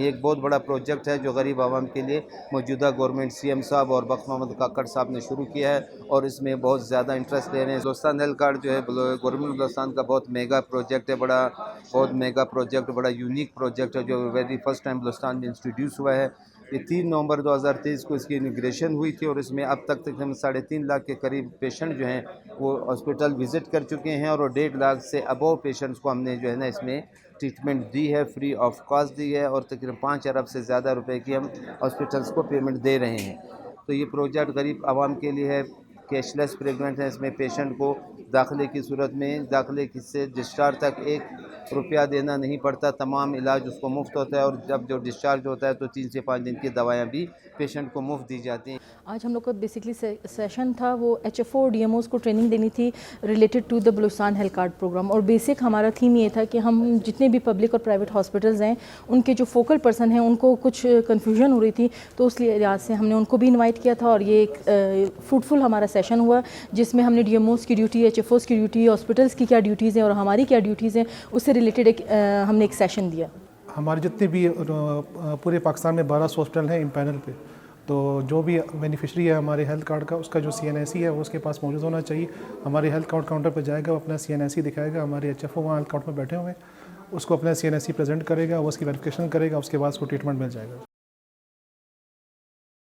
یہ ایک بہت بڑا پروجیکٹ ہے جو غریب عوام کے لیے موجودہ گورنمنٹ CM صاحب اور بخش محمد کاکڑ صاحب نے شروع کیا ہے اور اس میں بہت زیادہ انٹرسٹ لے رہے ہیں. بلوچستان ہیلتھ کارڈ جو ہے گورنمنٹ بلوچستان کا بہت میگا پروجیکٹ ہے, بہت میگا پروجیکٹ, بڑا یونیک پروجیکٹ ہے جو ویری فرسٹ ٹائم بلوچستان میں انٹروڈیوس ہوا ہے. یہ 3 نومبر 2023 کو اس کی انوگریشن ہوئی تھی اور اس میں اب تک تقریباً 3.5 لاکھ کے قریب پیشنٹ جو ہیں وہ ہاسپٹل وزٹ کر چکے ہیں اور 1.5 لاکھ سے ابو پیشنٹس کو ہم نے جو ہے نا اس میں ٹریٹمنٹ دی ہے, فری آف کاسٹ دی ہے اور تقریباً 5 ارب سے زیادہ روپے کی ہم ہاسپٹلس کو پیمنٹ دے رہے ہیں. تو یہ پروجیکٹ غریب عوام کے لیے ہے, کیش لیس پریگنٹ ہے. اس میں پیشنٹ کو داخلے کی صورت میں داخلے سے ڈسچارج تک 1 روپیہ دینا نہیں پڑتا, تمام علاج اس کو مفت ہوتا ہے اور جب جو ڈسچارج ہوتا ہے تو 3 سے 5 دن کی دوائیاں بھی پیشنٹ کو مفت دی جاتی ہیں. آج ہم لوگ کا بیسکلی سیشن تھا وہ HFO DMOs کو ٹریننگ دینی تھی related to the Balochistan health card program, اور بیسک ہمارا تھیم یہ تھا کہ ہم جتنے بھی پبلک اور پرائیویٹ ہاسپٹلز ہیں ان کے جو فوکل پرسن ہیں ان کو کچھ کنفیوژن ہو رہی تھی, تو اس لحاظ سے ہم نے ان کو بھی انوائٹ کیا تھا اور یہ ایک فروٹفل ہمارا سیشن ہوا جس میں ہم نے DMOs کی ڈیوٹی, HFOs کی ڈیوٹی, ہاسپٹلس کی کیا ڈیوٹیز ہیں اور ہماری کیا ڈیوٹیز ہیں اس سے ریلیٹڈ ہم نے ایک سیشن دیا. ہمارے جتنے بھی پورے پاکستان میں 1200 ہاسپٹل ہیں امپینل پہ, تو جو بھی بینیفیشری ہے ہمارے ہیلتھ کارڈ کا اس کا جو CNIC ہے وہ اس کے پاس موجود ہونا چاہیے. ہمارے ہیلتھ کارڈ کاؤنٹر پہ جائے گا, وہ اپنا CNIC دکھائے گا, ہمارے HFO وہاں ہیلتھ کارڈ میں بیٹھے ہوئے ہیں, اس کو اپنا CNIC پریزنٹ کرے گا, وہ اس کی ویریفیکیشن کرے گا, اس کے بعد اس کو ٹریٹمنٹ مل جائے گا.